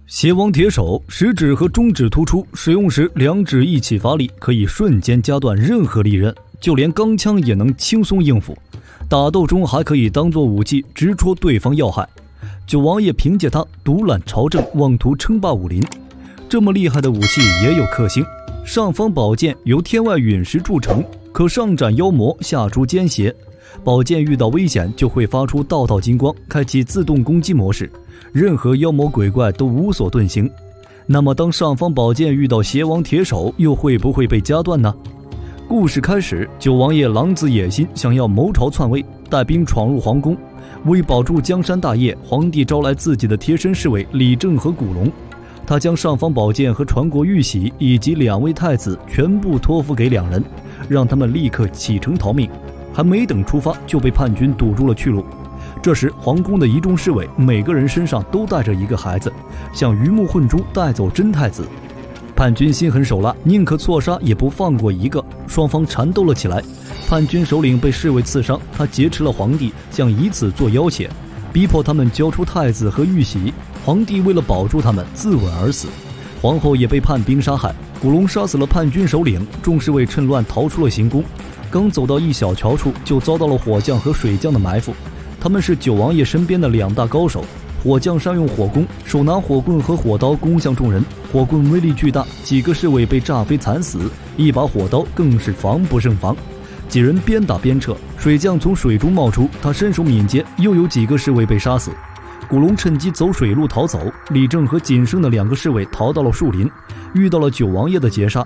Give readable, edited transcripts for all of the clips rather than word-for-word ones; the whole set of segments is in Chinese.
邪王铁手，食指和中指突出，使用时两指一起发力，可以瞬间夹断任何利刃，就连钢枪也能轻松应付。打斗中还可以当作武器直戳对方要害。九王爷凭借它独揽朝政，妄图称霸武林。这么厉害的武器也有克星，上方宝剑由天外陨石铸成，可上斩妖魔，下诛奸邪。宝剑遇到危险就会发出道道金光，开启自动攻击模式，任何妖魔鬼怪都无所遁形。那么当上方宝剑遇到邪王铁手，又会不会被夹断呢？故事开始，九王爷狼子野心，想要谋朝篡位，带兵闯入皇宫。为保住江山大业，皇帝招来自己的贴身侍卫李正和古龙。他将上方宝剑和传国玉玺以及2位太子全部托付给2人，让他们立刻启程逃命。还没等出发，就被叛军堵住了去路。这时皇宫的一众侍卫每个人身上都带着一个孩子，想鱼目混珠带走真太子。叛军心狠手辣，宁可错杀也不放过一个，双方缠斗了起来。叛军首领被侍卫刺伤，他劫持了皇帝，想以此做要挟，逼迫他们交出太子和玉玺。皇帝为了保住他们，自刎而死。皇后也被叛兵杀害。古龙杀死了叛军首领，众侍卫趁乱逃出了行宫。刚走到一小桥处，就遭到了火将和水将的埋伏。他们是九王爷身边的2大高手。火将善用火攻，手拿火棍和火刀攻向众人，火棍威力巨大，几个侍卫被炸飞惨死，一把火刀更是防不胜防。几人边打边撤，水将从水中冒出，他身手敏捷，又有几个侍卫被杀死。古龙趁机走水路逃走，李正和仅剩的2个侍卫逃到了树林，遇到了九王爷的劫杀。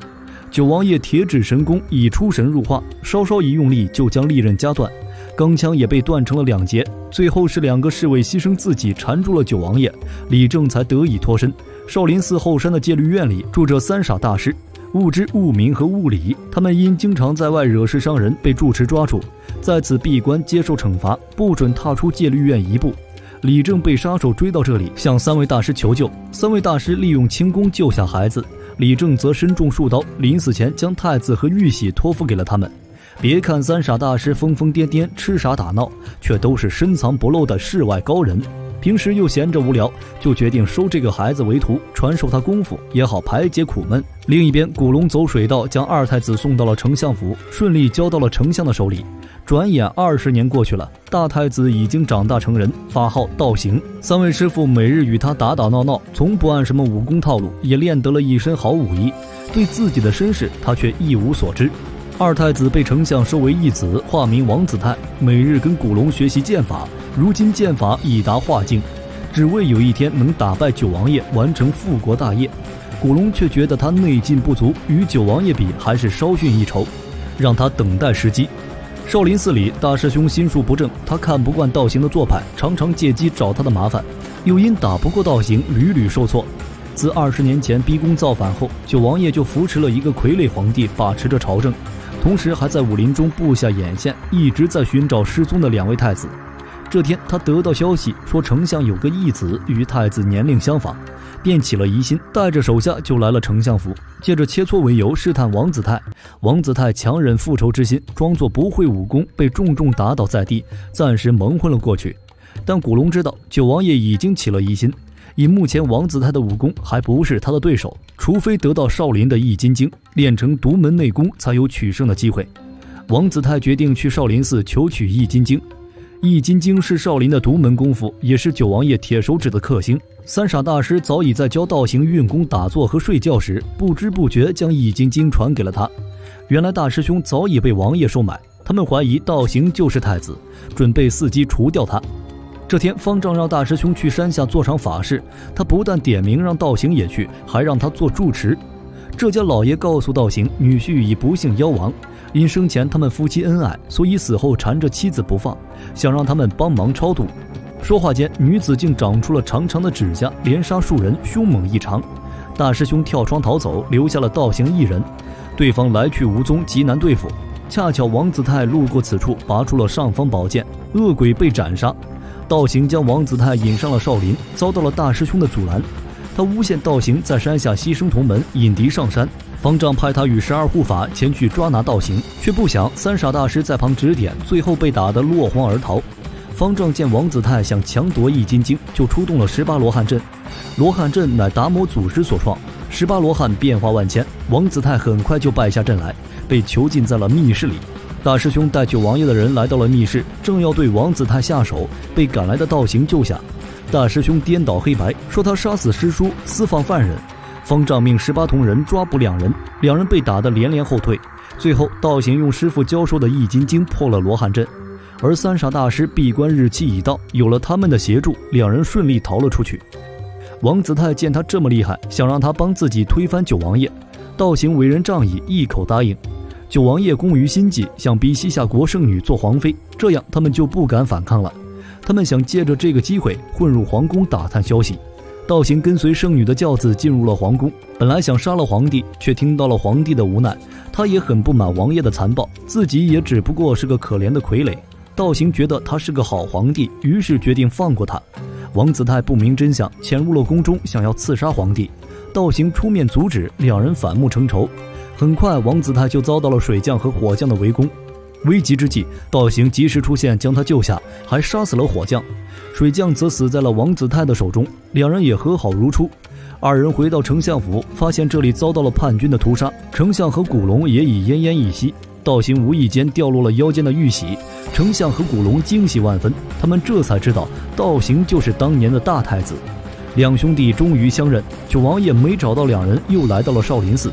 九王爷铁指神功已出神入化，稍稍一用力就将利刃夹断，钢枪也被断成了2截。最后是2个侍卫牺牲自己缠住了九王爷，李正才得以脱身。少林寺后山的戒律院里住着3傻大师，悟知、悟明和悟理，他们因经常在外惹事伤人，被住持抓住，在此闭关接受惩罚，不准踏出戒律院一步。李正被杀手追到这里，向3位大师求救。3位大师利用轻功救下孩子，李正则身中数刀，临死前将太子和玉玺托付给了他们。别看3傻大师疯疯癫癫、痴傻打闹，却都是深藏不露的世外高人。平时又闲着无聊，就决定收这个孩子为徒，传授他功夫，也好排解苦闷。另一边，古龙走水道，将2太子送到了丞相府，顺利交到了丞相的手里。转眼20年过去了，大太子已经长大成人，法号道行。3位师傅每日与他打打闹闹，从不按什么武功套路，也练得了一身好武艺。对自己的身世，他却一无所知。2太子被丞相收为义子，化名王子泰，每日跟古龙学习剑法。如今剑法已达化境，只为有一天能打败九王爷，完成复国大业。古龙却觉得他内劲不足，与九王爷比还是稍逊一筹，让他等待时机。少林寺里，大师兄心术不正，他看不惯道行的做派，常常借机找他的麻烦，又因打不过道行，屡屡受挫。自20年前逼宫造反后，九王爷就扶持了一个傀儡皇帝，把持着朝政，同时还在武林中布下眼线，一直在寻找失踪的2位太子。这天，他得到消息说丞相有个义子与太子年龄相仿，便起了疑心，带着手下就来了丞相府，借着切磋为由试探王子泰。王子泰强忍复仇之心，装作不会武功，被重重打倒在地，暂时蒙混了过去。但古龙知道九王爷已经起了疑心，以目前王子泰的武功还不是他的对手，除非得到少林的易筋经，练成独门内功，才有取胜的机会。王子泰决定去少林寺求取易筋经。易筋经是少林的独门功夫，也是九王爷铁手指的克星。3傻大师早已在教道行运功打坐和睡觉时，不知不觉将易筋经传给了他。原来大师兄早已被王爷收买，他们怀疑道行就是太子，准备伺机除掉他。这天，方丈让大师兄去山下做场法事，他不但点名让道行也去，还让他做住持。这家老爷告诉道行，女婿已不幸夭亡，因生前他们夫妻恩爱，所以死后缠着妻子不放，想让他们帮忙超度。说话间，女子竟长出了长长的指甲，连杀数人，凶猛异常。大师兄跳窗逃走，留下了道行1人，对方来去无踪，极难对付。恰巧王子泰路过此处，拔出了尚方宝剑，恶鬼被斩杀。道行将王子泰引上了少林，遭到了大师兄的阻拦。他诬陷道行在山下牺牲同门，引敌上山。方丈派他与12护法前去抓拿道行，却不想3傻大师在旁指点，最后被打得落荒而逃。方丈见王子泰想强夺易筋经，就出动了18罗汉阵。罗汉阵乃达摩祖师所创，18罗汉变化万千，王子泰很快就败下阵来，被囚禁在了密室里。大师兄带九王爷的人来到了密室，正要对王子泰下手，被赶来的道行救下。大师兄颠倒黑白，说他杀死师叔，私放犯人。方丈命18铜人抓捕2人，两人被打得连连后退。最后道行用师傅教授的易筋经破了罗汉阵，而三傻大师闭关日期已到，有了他们的协助，两人顺利逃了出去。王子泰见他这么厉害，想让他帮自己推翻九王爷。道行为人仗义，一口答应。九王爷攻于心计，想逼西夏国圣女做皇妃，这样他们就不敢反抗了。他们想借着这个机会混入皇宫打探消息。道行跟随圣女的轿子进入了皇宫，本来想杀了皇帝，却听到了皇帝的无奈。他也很不满王爷的残暴，自己也只不过是个可怜的傀儡。道行觉得他是个好皇帝，于是决定放过他。王子泰不明真相，潜入了宫中，想要刺杀皇帝。道行出面阻止，两人反目成仇。很快王子泰就遭到了水将和火将的围攻。危急之际，道行及时出现，将他救下，还杀死了火将。水将则死在了王子泰的手中，两人也和好如初。二人回到丞相府，发现这里遭到了叛军的屠杀，丞相和古龙也已奄奄一息。道行无意间掉落了腰间的玉玺，丞相和古龙惊喜万分，他们这才知道道行就是当年的大太子。两兄弟终于相认，九王爷没找到两人，又来到了少林寺。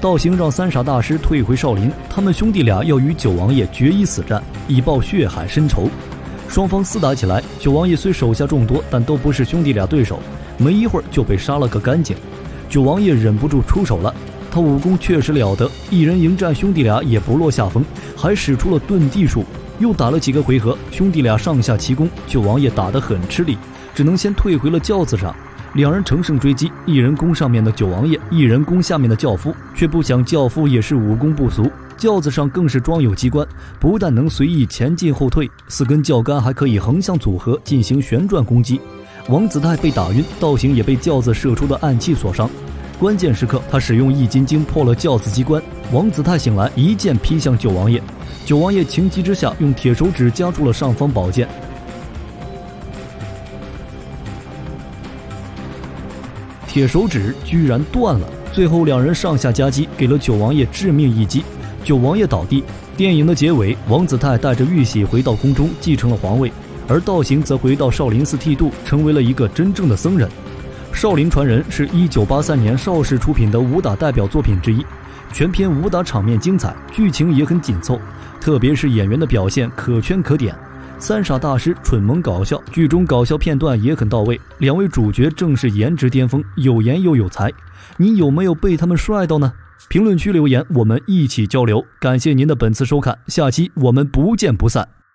道行让三傻大师退回少林，他们兄弟俩要与九王爷决一死战，以报血海深仇。双方厮打起来，九王爷虽手下众多，但都不是兄弟俩对手，没一会儿就被杀了个干净。九王爷忍不住出手了，他武功确实了得，一人迎战兄弟俩也不落下风，还使出了遁地术。又打了几个回合，兄弟俩上下齐攻，九王爷打得很吃力，只能先退回了轿子上。两人乘胜追击，一人攻上面的九王爷，一人攻下面的轿夫，却不想轿夫也是武功不俗，轿子上更是装有机关，不但能随意前进后退，4根轿杆还可以横向组合进行旋转攻击。王子泰被打晕，道行也被轿子射出的暗器所伤。关键时刻，他使用易筋经破了轿子机关。王子泰醒来，一剑劈向九王爷。九王爷情急之下，用铁手指夹住了上方宝剑。铁手指居然断了，最后两人上下夹击，给了九王爷致命一击。九王爷倒地。电影的结尾，王子泰带着玉玺回到宫中，继承了皇位，而道行则回到少林寺剃度，成为了一个真正的僧人。少林传人是1983年邵氏出品的武打代表作品之一，全片武打场面精彩，剧情也很紧凑，特别是演员的表现可圈可点。三傻大师蠢萌搞笑，剧中搞笑片段也很到位，两位主角正是颜值巅峰，有颜又有才。你有没有被他们帅到呢？评论区留言，我们一起交流。感谢您的本次收看，下期我们不见不散。